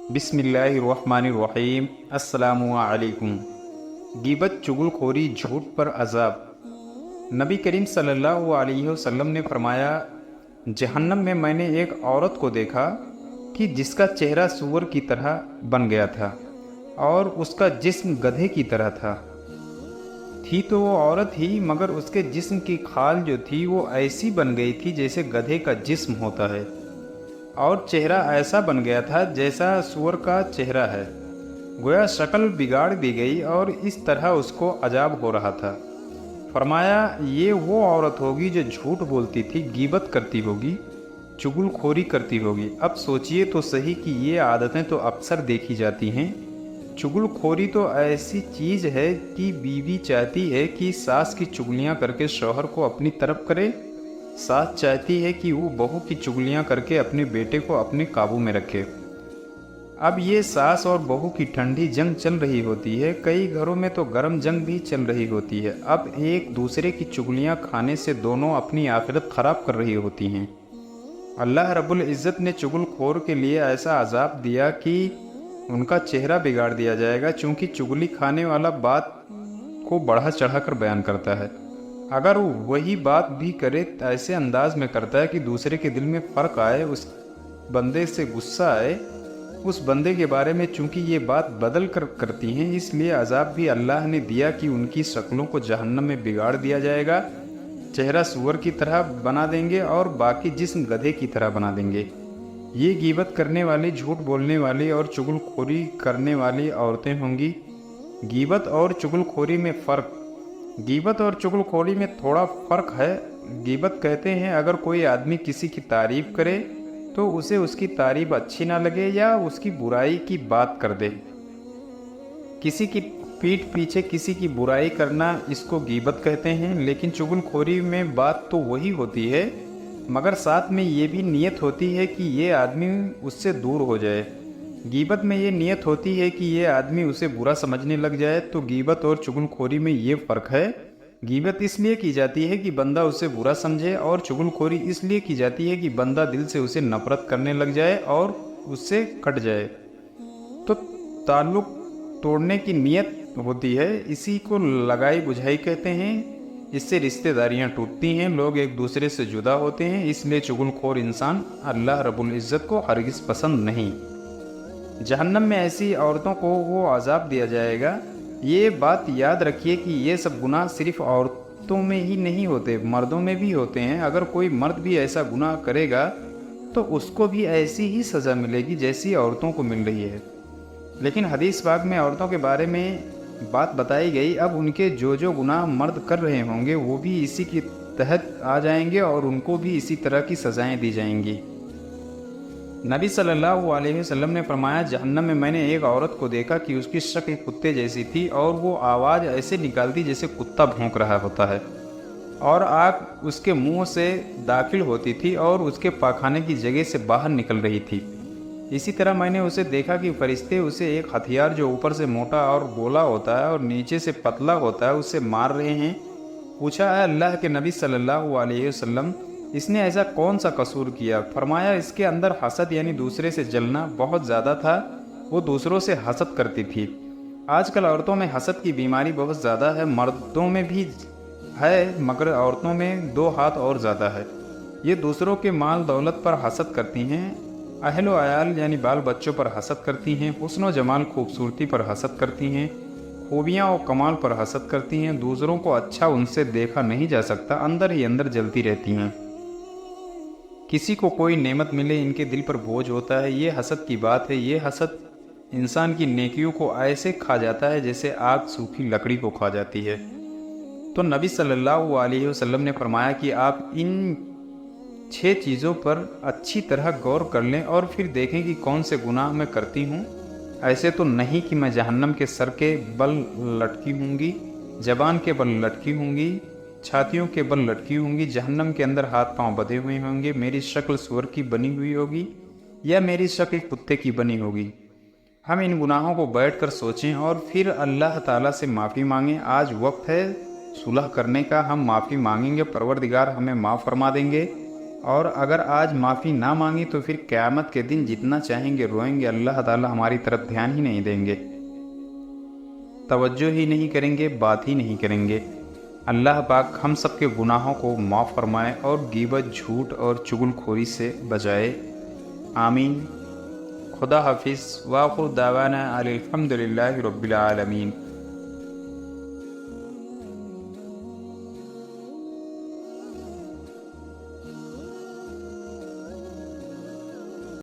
بسم اللہ الرحمن الرحیم۔ السلام علیکم۔ غیبت، چغل خوری، جھوٹ پر عذاب۔ نبی کریم صلی اللہ علیہ وسلم نے فرمایا، جہنم میں نے ایک عورت کو دیکھا کہ جس کا چہرہ سور کی طرح بن گیا تھا اور اس کا جسم گدھے کی طرح تھا۔ تھی تو وہ عورت ہی، مگر اس کے جسم کی کھال جو تھی وہ ایسی بن گئی تھی جیسے گدھے کا جسم ہوتا ہے، اور چہرہ ایسا بن گیا تھا جیسا سور کا چہرہ ہے، گویا شکل بگاڑ دی گئی اور اس طرح اس کو عذاب ہو رہا تھا۔ فرمایا، یہ وہ عورت ہوگی جو جھوٹ بولتی تھی، غیبت کرتی ہوگی، چغل خوری کرتی ہوگی۔ اب سوچئے تو صحیح کہ یہ عادتیں تو اکثر دیکھی جاتی ہیں۔ چغل خوری تو ایسی چیز ہے کہ بیوی چاہتی ہے کہ ساس کی چغلیاں کر کے شوہر کو اپنی طرف کرے، ساس چاہتی ہے کہ وہ بہو کی چغلیاں کر کے اپنے بیٹے کو اپنے قابو میں رکھے۔ اب یہ ساس اور بہو کی ٹھنڈی جنگ چل رہی ہوتی ہے، کئی گھروں میں تو گرم جنگ بھی چل رہی ہوتی ہے۔ اب ایک دوسرے کی چغلیاں کھانے سے دونوں اپنی آخرت خراب کر رہی ہوتی ہیں۔ اللہ رب العزت نے چغل خور کے لیے ایسا عذاب دیا کہ ان کا چہرہ بگاڑ دیا جائے گا، چونکہ چغلی کھانے والا بات کو بڑھا چڑھا کر بیان کرتا ہے۔ اگر وہی بات بھی کرے تو ایسے انداز میں کرتا ہے کہ دوسرے کے دل میں فرق آئے، اس بندے سے غصہ آئے۔ اس بندے کے بارے میں چونکہ یہ بات بدل کر کرتی ہیں، اس لیے عذاب بھی اللہ نے دیا کہ ان کی شکلوں کو جہنم میں بگاڑ دیا جائے گا، چہرہ سور کی طرح بنا دیں گے اور باقی جسم گدھے کی طرح بنا دیں گے۔ یہ غیبت کرنے والی، جھوٹ بولنے والی اور چغل خوری کرنے والی عورتیں ہوں گی۔ غیبت اور چغل خوری میں فرق۔ غیبت اور چغل خوری میں تھوڑا فرق ہے۔ غیبت کہتے ہیں اگر کوئی آدمی کسی کی تعریف کرے تو اسے اس کی تعریف اچھی نہ لگے یا اس کی برائی کی بات کر دے۔ کسی کی پیٹھ پیچھے کسی کی برائی کرنا، اس کو غیبت کہتے ہیں۔ لیکن چغل خوری میں بات تو وہی ہوتی ہے، مگر ساتھ میں یہ بھی نیت ہوتی ہے کہ یہ آدمی اس سے دور ہو جائے۔ غیبت میں یہ نیت ہوتی ہے کہ یہ آدمی اسے برا سمجھنے لگ جائے۔ تو غیبت اور چغل خوری میں یہ فرق ہے۔ غیبت اس لیے کی جاتی ہے کہ بندہ اسے برا سمجھے، اور چغل خوری اس لیے کی جاتی ہے کہ بندہ دل سے اسے نفرت کرنے لگ جائے اور اس سے کٹ جائے۔ تو تعلق توڑنے کی نیت ہوتی ہے، اسی کو لگائی بجھائی کہتے ہیں۔ اس سے رشتہ داریاں ٹوٹتی ہیں، لوگ ایک دوسرے سے جدا ہوتے ہیں۔ اس لیے چغل خور انسان اللہ رب العزت کو ہرگز پسند نہیں۔ جہنم میں ایسی عورتوں کو وہ عذاب دیا جائے گا۔ یہ بات یاد رکھیے کہ یہ سب گناہ صرف عورتوں میں ہی نہیں ہوتے، مردوں میں بھی ہوتے ہیں۔ اگر کوئی مرد بھی ایسا گناہ کرے گا تو اس کو بھی ایسی ہی سزا ملے گی جیسی عورتوں کو مل رہی ہے۔ لیکن حدیث پاک میں عورتوں کے بارے میں بات بتائی گئی۔ اب ان کے جو گناہ مرد کر رہے ہوں گے وہ بھی اسی کے تحت آ جائیں گے اور ان کو بھی اسی طرح کی سزائیں دی جائیں گی۔ نبی صلی اللہ علیہ وسلم نے فرمایا، جہنم میں نے ایک عورت کو دیکھا کہ اس کی شکل کتے جیسی تھی اور وہ آواز ایسے نکالتی جیسے کتا بھونک رہا ہوتا ہے، اور آگ اس کے منہ سے داخل ہوتی تھی اور اس کے پاخانے کی جگہ سے باہر نکل رہی تھی۔ اسی طرح میں نے اسے دیکھا کہ فرشتے اسے ایک ہتھیار جو اوپر سے موٹا اور گولا ہوتا ہے اور نیچے سے پتلا ہوتا ہے، اسے مار رہے ہیں۔ پوچھا، اے اللہ کے نبی صلی اللہ علیہ وسلم، اس نے ایسا کون سا قصور کیا؟ فرمایا، اس کے اندر حسد یعنی دوسرے سے جلنا بہت زیادہ تھا، وہ دوسروں سے حسد کرتی تھی۔ آج کل عورتوں میں حسد کی بیماری بہت زیادہ ہے، مردوں میں بھی ہے مگر عورتوں میں 2 ہاتھ اور زیادہ ہے۔ یہ دوسروں کے مال دولت پر حسد کرتی ہیں، اہل و عیال یعنی بال بچوں پر حسد کرتی ہیں، حسن و جمال خوبصورتی پر حسد کرتی ہیں، خوبیاں و کمال پر حسد کرتی ہیں۔ دوسروں کو اچھا ان سے دیکھا نہیں جا سکتا، اندر ہی اندر جلتی رہتی ہیں۔ کسی کو کوئی نعمت ملے ان کے دل پر بوجھ ہوتا ہے، یہ حسد کی بات ہے۔ یہ حسد انسان کی نیکیوں کو ایسے کھا جاتا ہے جیسے آگ سوکھی لکڑی کو کھا جاتی ہے۔ تو نبی صلی اللہ علیہ وسلم نے فرمایا کہ آپ ان 6 چیزوں پر اچھی طرح غور کر لیں اور پھر دیکھیں کہ کون سے گناہ میں کرتی ہوں۔ ایسے تو نہیں کہ میں جہنم کے سر کے بل لٹکی ہوں گی، زبان کے بل لٹکی ہوں گی، چھاتیوں کے بل لٹکی ہوں گی، جہنم کے اندر ہاتھ پاؤں بدھے ہوئے ہوں گے، میری شکل سور کی بنی ہوئی ہوگی یا میری شکل کتے کی بنی ہوگی۔ ہم ان گناہوں کو بیٹھ کر سوچیں اور پھر اللہ تعالیٰ سے معافی مانگیں۔ آج وقت ہے صلح کرنے کا، ہم معافی مانگیں گے، پروردگار ہمیں معاف فرما دیں گے۔ اور اگر آج معافی نہ مانگی تو پھر قیامت کے دن جتنا چاہیں گے روئیں گے، اللہ تعالیٰ ہماری طرف دھیان ہی نہیں دیں گے، توجہ ہی نہیں کریں گے، بات ہی نہیں کریں گے۔ اللہ پاک ہم سب کے گناہوں کو معاف فرمائے اور غیبت، جھوٹ اور چغل خوری سے بچائے، آمین۔ خدا حافظ۔ وآخر دعوانا الحمد للہ رب العالمین۔